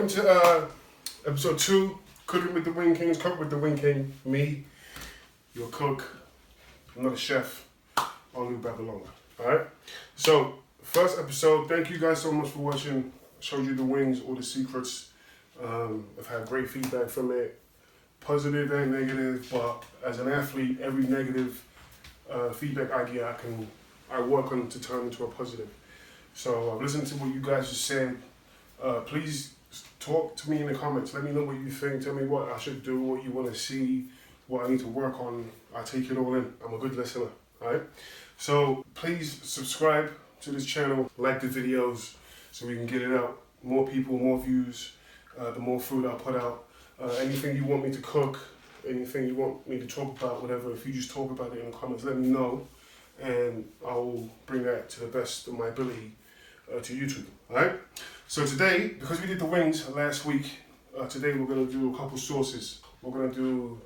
welcome to episode 2, Cooking with the Wing Kings, Cook with the Wing King. Me, your cook. I'm not a chef. Only Babylon. Alright? So, first episode, thank you guys so much for watching. I showed you the wings, all the secrets. I've had great feedback from it. Positive and negative, but as an athlete, every negative feedback I get, I work on to turn into a positive. So I've listened to what you guys just said. Please talk to me in the comments. Let me know what you think. Tell me what I should do, what you want to see, what I need to work on. I take it all in. I'm a good listener. Alright? So please subscribe to this channel, like the videos so we can get it out. More people, more views, the more food I put out. Anything you want me to cook, anything you want me to talk about, whatever, if you just talk about it in the comments, let me know. And I'll bring that to the best of my ability to YouTube. Alright? So today, because we did the wings last week, today we're going to do a couple sauces. We're going to do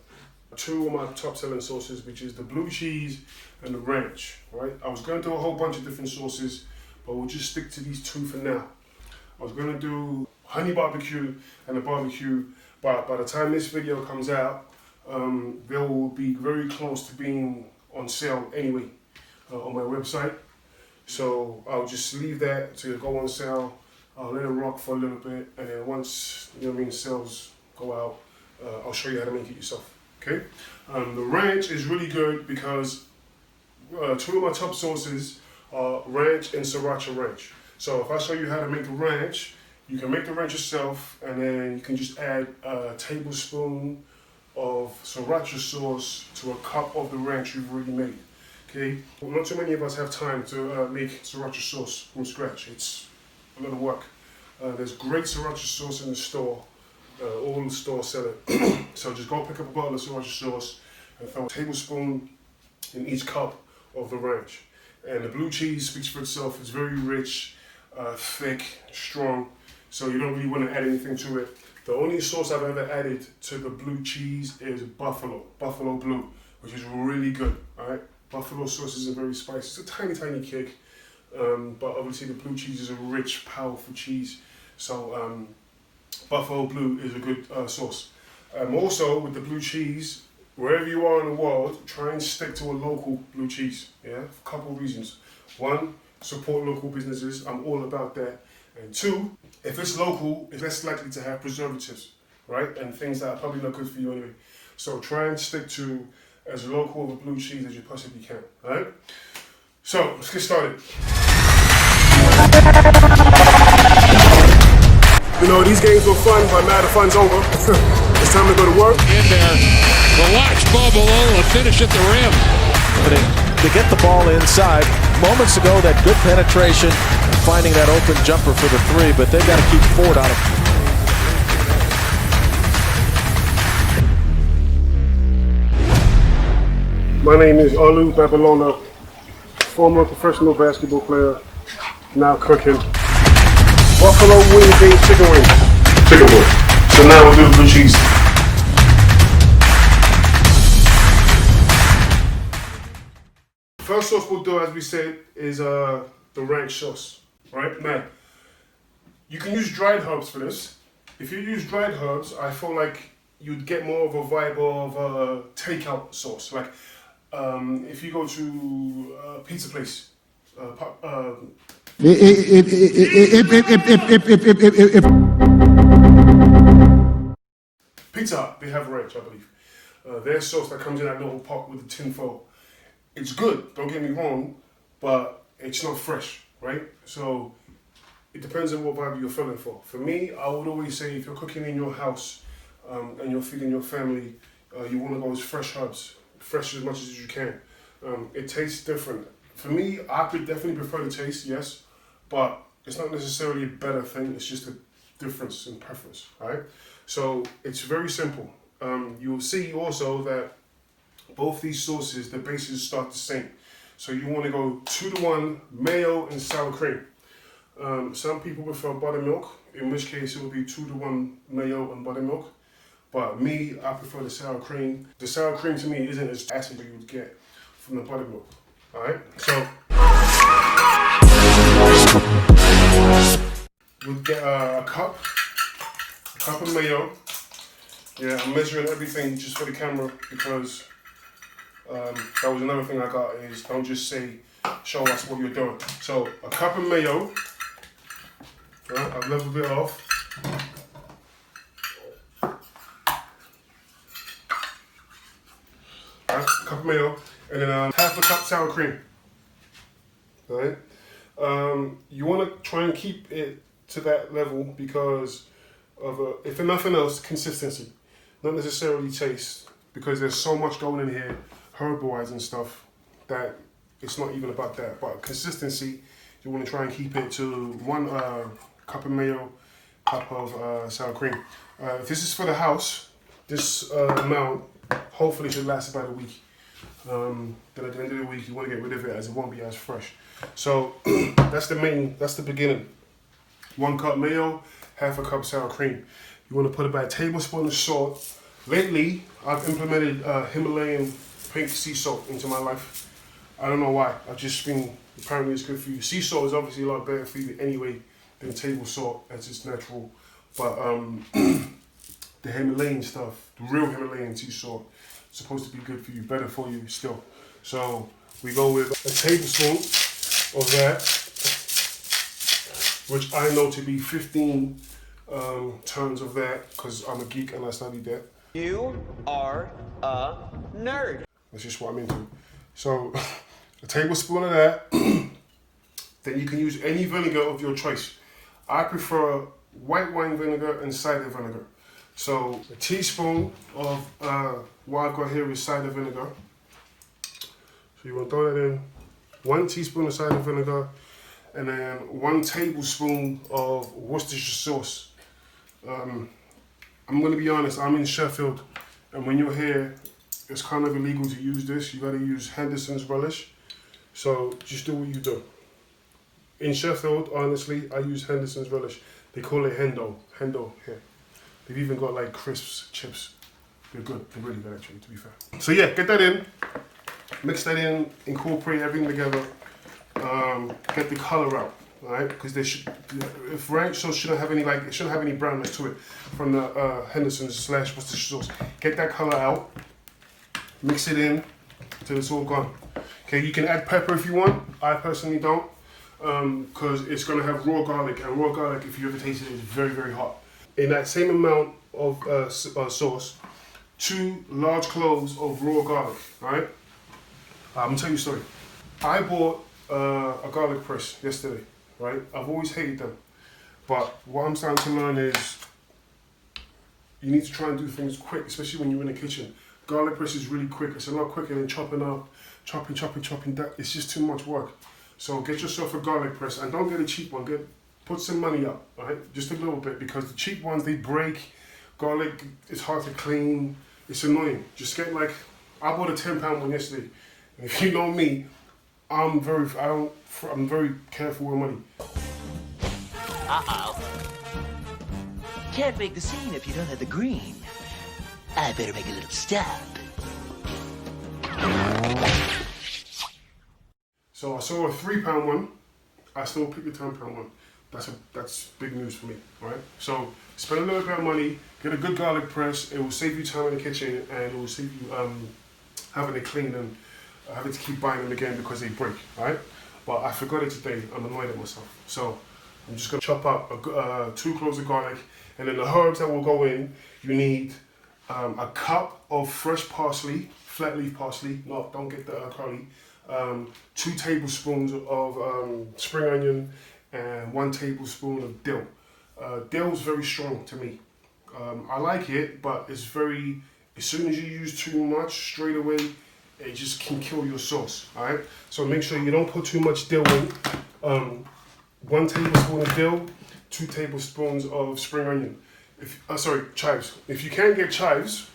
2 of my top selling sauces, which is the blue cheese and the ranch. Right? I was going to do a whole bunch of different sauces, but we'll just stick to these 2 for now. I was going to do honey barbecue and the barbecue, but by the time this video comes out, they will be very close to being on sale anyway on my website. So I'll just leave that to go on sale. I'll let it rock for a little bit, and then once, sales go out, I'll show you how to make it yourself, okay? The ranch is really good because 2 of my top sauces are ranch and sriracha ranch. So if I show you how to make the ranch, you can make the ranch yourself, and then you can just add a tablespoon of sriracha sauce to a cup of the ranch you've already made, okay? Well, not too many of us have time to make sriracha sauce from scratch. It's a lot of work. There's great sriracha sauce in the store. All the stores sell it. So just go pick up a bottle of sriracha sauce and throw a tablespoon in each cup of the ranch. And the blue cheese speaks for itself. It's very rich, thick, strong. So you don't really want to add anything to it. The only sauce I've ever added to the blue cheese is buffalo blue, which is really good. All right, buffalo sauce isn't very spicy. It's a tiny, tiny kick. But obviously the blue cheese is a rich, powerful cheese. So buffalo blue is a good sauce. Also with the blue cheese, wherever you are in the world, try and stick to a local blue cheese. Yeah, for a couple of reasons. 1, support local businesses. I'm all about that. And 2, if it's local, it's less likely to have preservatives, right? And things that are probably not good for you anyway. So try and stick to as local of a blue cheese as you possibly can, all right? So let's get started. You know, these games were fun, but now the fun's over. It's time to go to work. In there, relax ball below and finish at the rim. To get the ball inside. Moments ago, that good penetration, finding that open jumper for the 3, but they've got to keep Ford out of it. My name is Olu Babylona, former professional basketball player, now cooking buffalo wing based chicken wings. So now we'll do the blue cheese. First sauce we'll do, as we said, is the ranch sauce. Right now, you can use dried herbs for this. If you use dried herbs, I feel like you'd get more of a vibe of a takeout sauce. Like if you go to a pizza place, Pizza Hut, they have ranch, I believe. Their sauce that comes in that little pot with the tin foil. It's good, don't get me wrong, but it's not fresh, right? So it depends on what vibe you're feeling for. For me, I would always say if you're cooking in your house and you're feeding your family, you want to go with fresh herbs, fresh as much as you can. It tastes different. For me, I could definitely prefer the taste, yes, but it's not necessarily a better thing. It's just a difference in preference, right? So it's very simple. You'll see also that both these sauces, the bases start the same. So you want to go 2-to-1 mayo and sour cream. Some people prefer buttermilk, in which case it would be 2-to-1 mayo and buttermilk. But me, I prefer the sour cream. The sour cream to me isn't as acid as you would get from the buttermilk. All right, so we'll get a cup cup of mayo. Yeah, I'm measuring everything just for the camera because that was another thing I got is don't just say, show us what you're doing. So a cup of mayo, right, I've leveled it off. Right, a cup of mayo, and then half a cup sour cream. Right, you want to try and keep it to that level because of, if for nothing else, consistency. Not necessarily taste, because there's so much going in here, herb-wise and stuff, that it's not even about that. But consistency, you want to try and keep it to 1 cup of mayo, cup of sour cream. If this is for the house, this amount hopefully should last about a week. Then at the end of the week, you want to get rid of it as it won't be as fresh. So that's the beginning. 1 cup mayo, half a cup sour cream. You want to put about a tablespoon of salt. Lately, I've implemented Himalayan pink sea salt into my life. I don't know why. I've just been, apparently it's good for you. Sea salt is obviously a lot better for you anyway than table salt, as it's natural. But the Himalayan stuff, the real Himalayan sea salt, is supposed to be good for you, better for you still. So we go with a tablespoon of that, which I know to be 15 tons of that, because I'm a geek and I studied that. You are a nerd. That's just what I'm into. So a tablespoon of that. Then you can use any vinegar of your choice. I prefer white wine vinegar and cider vinegar. So a teaspoon of what I've got here is cider vinegar. So you want to throw that in. 1 teaspoon of cider vinegar, and then 1 tablespoon of Worcestershire sauce. I'm going to be honest, I'm in Sheffield, and when you're here, it's kind of illegal to use this. You got to use Henderson's relish. So just do what you do. In Sheffield, honestly, I use Henderson's relish. They call it Hendo here. They've even got like crisps, chips. They're good. They're really good actually, to be fair. So yeah, get that in. Mix that in, incorporate everything together, get the color out, right? Because they should, if ranch sauce shouldn't have any it shouldn't have any brownness to it from the Henderson's / Worcestershire sauce. Get that color out, mix it in till it's all gone. Okay, you can add pepper if you want. I personally don't, because it's gonna have raw garlic, and raw garlic, if you ever taste it, is very, very hot. In that same amount of sauce, 2 large cloves of raw garlic, right? I'm gonna tell you a story. I bought a garlic press yesterday, right? I've always hated them, but what I'm starting to learn is you need to try and do things quick, especially when you're in the kitchen. Garlic press is really quick. It's a lot quicker than chopping up, chopping. That it's just too much work. So get yourself a garlic press, and don't get a cheap one. Put some money up, right? Just a little bit, because the cheap ones, they break. Garlic is hard to clean. It's annoying. Just get I bought a £10 one yesterday. If you know me, I'm very careful with money. Uh-oh. Can't make the scene if you don't have the green. I better make a little stop. So I saw a £3 one. I still picked the £10 one. That's big news for me, right? So spend a little bit of money, get a good garlic press. It will save you time in the kitchen, and it will save you having it clean and having to keep buying them again because they break, right? But I forgot it today. I'm annoyed at myself. So I'm just gonna chop up 2 cloves of garlic, and then the herbs that will go in. You need a cup of fresh parsley, flat leaf parsley. No, don't get the curly. 2 tablespoons of spring onion, and 1 tablespoon of dill. Dill is very strong to me. I like it, but it's very. As soon as you use too much, straight away, it just can kill your sauce, alright? So make sure you don't put too much dill in. 1 tablespoon of dill, 2 tablespoons of spring onion. Chives. If you can't get chives,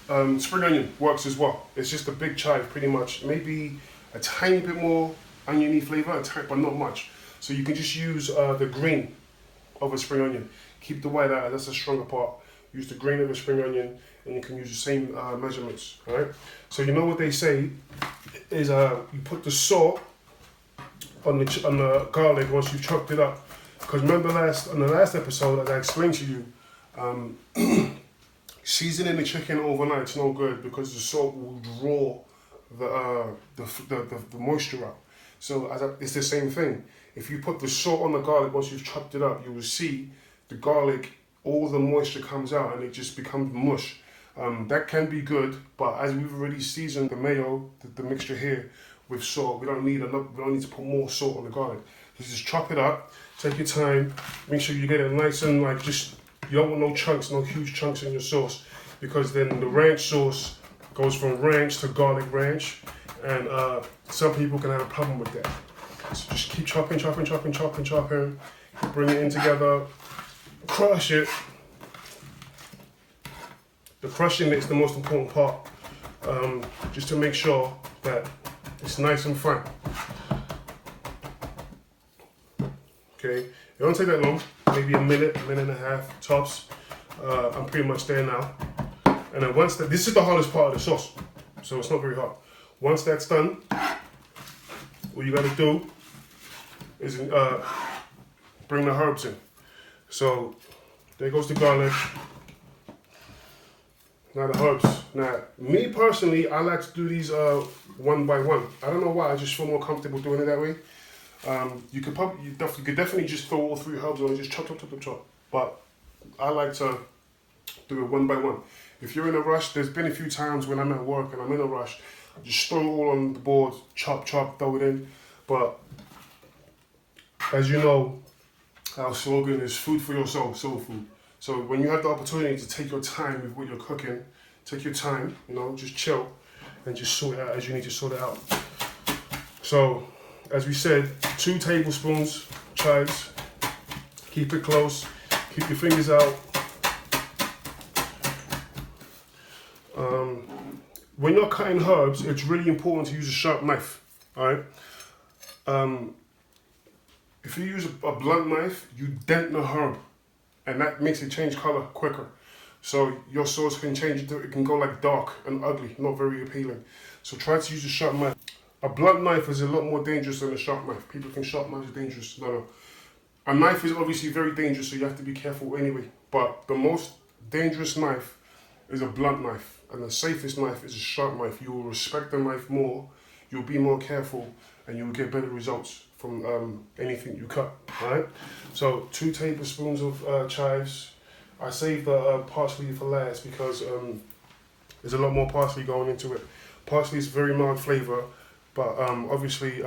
spring onion works as well. It's just a big chive, pretty much. Maybe a tiny bit more oniony flavor, but not much. So you can just use the green of a spring onion. Keep the white out, that's the stronger part. Use the green of a spring onion, and you can use the same measurements, alright? So you know what they say is you put the salt on the garlic once you've chopped it up. Because remember on the last episode, as I explained to you, Seasoning the chicken overnight is no good because the salt will draw the moisture out. So it's the same thing. If you put the salt on the garlic once you've chopped it up, you will see the garlic, all the moisture comes out and it just becomes mush. That can be good, but as we've already seasoned the mayo, the mixture here with salt, we don't need to put more salt on the garlic. So just chop it up, take your time, make sure you get it nice and like you don't want no chunks, no huge chunks in your sauce, because then the ranch sauce goes from ranch to garlic ranch, and some people can have a problem with that. So just keep chopping, bring it in together, crush it. The crushing is the most important part, just to make sure that it's nice and fine. Okay, it don't take that long, maybe a minute and a half tops. I'm pretty much there now. And then once this is the hardest part of the sauce, so it's not very hard. Once that's done, what you gotta do is bring the herbs in. So there goes the garlic. Now the herbs. Now, me personally, I like to do these one by one. I don't know why, I just feel more comfortable doing it that way. You could definitely just throw all 3 herbs on and just chop. But I like to do it one by one. If you're in a rush, there's been a few times when I'm at work and I'm in a rush, I just throw it all on the board, chop, throw it in. But as you know, our slogan is food for your soul, soul food. So when you have the opportunity to take your time with what you're cooking, take your time, just chill and just sort it out as you need to sort it out. So, as we said, 2 tablespoons chives. Keep it close, keep your fingers out. When you're cutting herbs, it's really important to use a sharp knife, all right? If you use a blunt knife, you dent the herb, and that makes it change color quicker. So your sauce can change, it can go like dark and ugly, not very appealing. So try to use a sharp knife. A blunt knife is a lot more dangerous than a sharp knife. People think sharp knives are dangerous. No. A knife is obviously very dangerous, so you have to be careful anyway. But the most dangerous knife is a blunt knife, and the safest knife is a sharp knife. You will respect the knife more, you'll be more careful, and you will get better results from anything you cut, alright? So 2 tablespoons of chives. I saved the parsley for last because there's a lot more parsley going into it. Parsley is very mild flavor, but obviously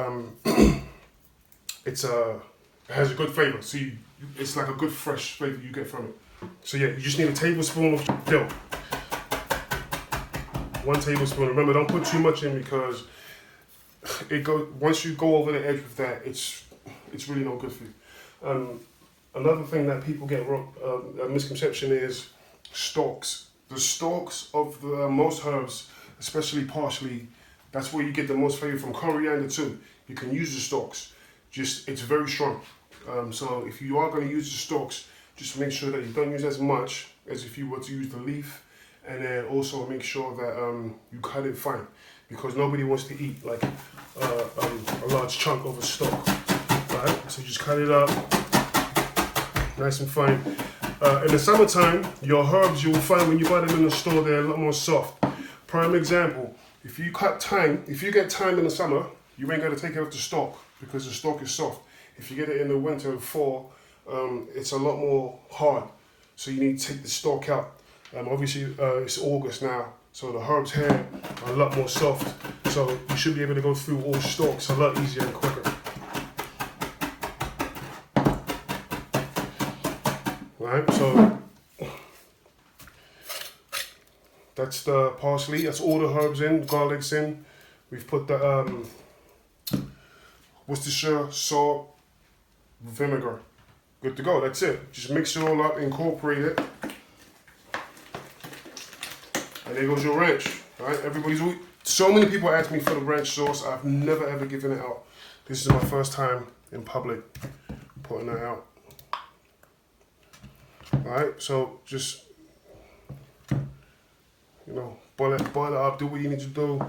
it has a good flavor. So it's like a good fresh flavor you get from it. So yeah, you just need a tablespoon of dill. 1 tablespoon. Remember, don't put too much in because once you go over the edge with that, it's really not good for you. Another thing that people get wrong, a misconception is stalks. The stalks of most herbs, especially parsley, that's where you get the most flavor from. Coriander too. You can use the stalks. It's very strong. So if you are going to use the stalks, just make sure that you don't use as much as if you were to use the leaf, and then also make sure that you cut it fine, because nobody wants to eat like a large chunk of a stalk. Right? So just cut it up nice and fine. In the summertime, your herbs, you will find when you buy them in the store, they're a lot more soft. Prime example, if you get thyme in the summer, you ain't got to take it off the stalk because the stalk is soft. If you get it in the winter and fall, it's a lot more hard. So you need to take the stalk out. Obviously, it's August now, so the herbs here are a lot more soft. So you should be able to go through all stalks a lot easier and quicker. Right, so that's the parsley. That's all the herbs in, garlic's in. We've put the Worcestershire, salt, vinegar. Good to go. That's it. Just mix it all up, incorporate it, and there goes your ranch. All right, so many people ask me for the ranch sauce. I've never ever given it out. This is my first time in public putting that out. Alright, so just, boil it up, do what you need to do.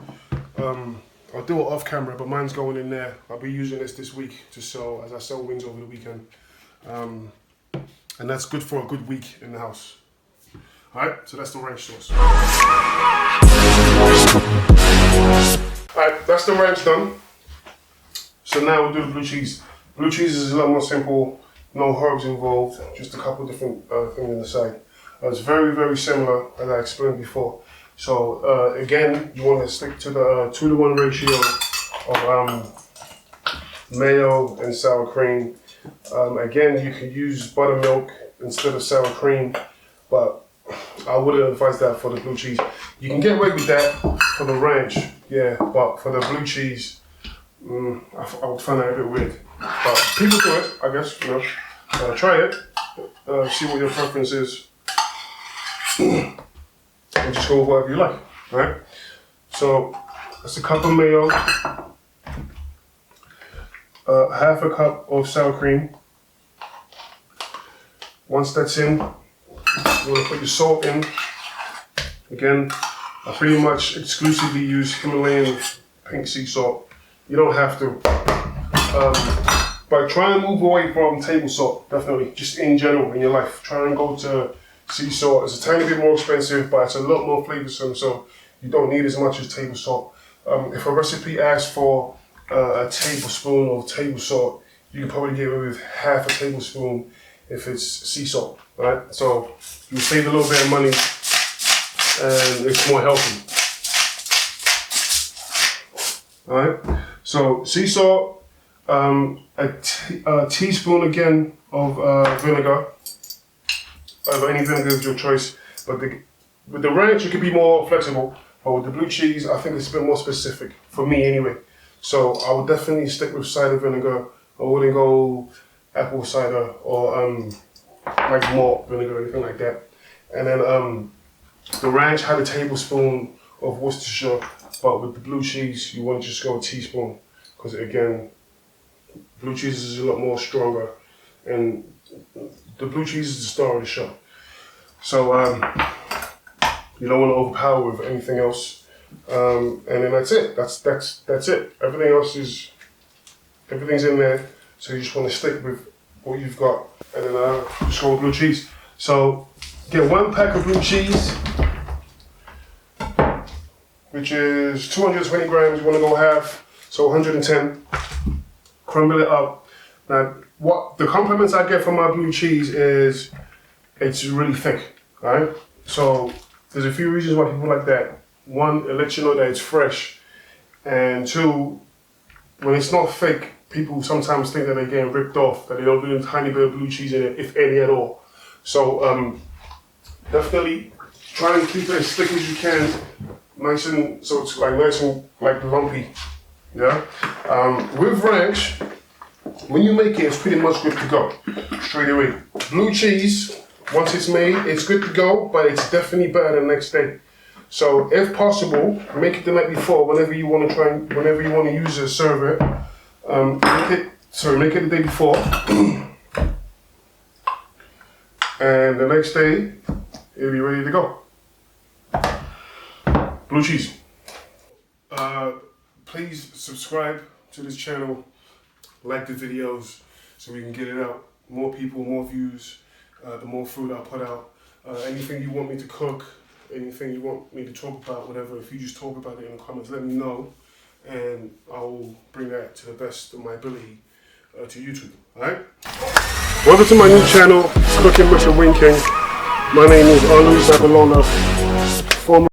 I'll do it off camera, but mine's going in there. I'll be using this week to sell, as I sell wings over the weekend. And that's good for a good week in the house. Alright, so that's the ranch sauce. Alright, that's the ranch done. So now we'll do the blue cheese. Blue cheese is a lot more simple, no herbs involved, just a couple different things on the side. It's very, very similar as I explained before. So again, you want to stick to the 2-to-1 ratio of mayo and sour cream. Again, you can use buttermilk instead of sour cream, but I wouldn't advise that for the blue cheese. You can get away with that for the ranch, yeah, but for the blue cheese, I would find that a bit weird. But people do it, I guess, you know. Try it, see what your preference is, and just go with whatever you like, right? So that's a cup of mayo, half a cup of sour cream. Once that's in, you want to put your salt in. Again, I pretty much exclusively use Himalayan pink sea salt. You don't have to. But try and move away from table salt, definitely, just in general in your life. Try and go to sea salt. It's a tiny bit more expensive, but it's a lot more flavoursome, so you don't need as much as table salt. If a recipe asks for a tablespoon of table salt, you can probably get away with half a tablespoon if it's sea salt, right? So you save a little bit of money and it's more healthy. All right, so sea salt, a teaspoon again of vinegar, any vinegar of your choice. But with the ranch, you can be more flexible. But with the blue cheese, I think it's a bit more specific, for me anyway. So I would definitely stick with cider vinegar. I wouldn't go apple cider or like malt vinegar or anything like that. And then the ranch had a tablespoon of Worcestershire, but with the blue cheese, you want to just go a teaspoon, because again, blue cheese is a lot more stronger, and the blue cheese is the star of the show. So you don't want to overpower with anything else, and then that's it. That's it. Everything else everything's in there. So you just want to stick with what you've got, and then just go with blue cheese. So get 1 pack of blue cheese, which is 220 grams. You want to go half, so 110. Crumble it up. Now, what the compliments I get from my blue cheese is it's really thick, right? So there's a few reasons why people like that. One, it lets you know that it's fresh, and two, when it's not thick, people sometimes think that they're getting ripped off, that they don't do a tiny bit of blue cheese in it, if any at all. So definitely try and keep it as thick as you can, nice and so it's nice and lumpy. Yeah. With ranch, when you make it, it's pretty much good to go straight away. Blue cheese, once it's made, it's good to go, but it's definitely better the next day. So if possible, make it the night before. Whenever you want to use it, serve it. Make it the day before, and the next day it'll be ready to go. Blue cheese. Please subscribe to this channel, like the videos so we can get it out. More people, more views, the more food I put out. Anything you want me to cook, anything you want me to talk about, whatever, if you just talk about it in the comments, let me know, and I'll bring that to the best of my ability to YouTube, alright? Welcome to my new channel, Cooking with the Wing King. My name is Olu Babalola, former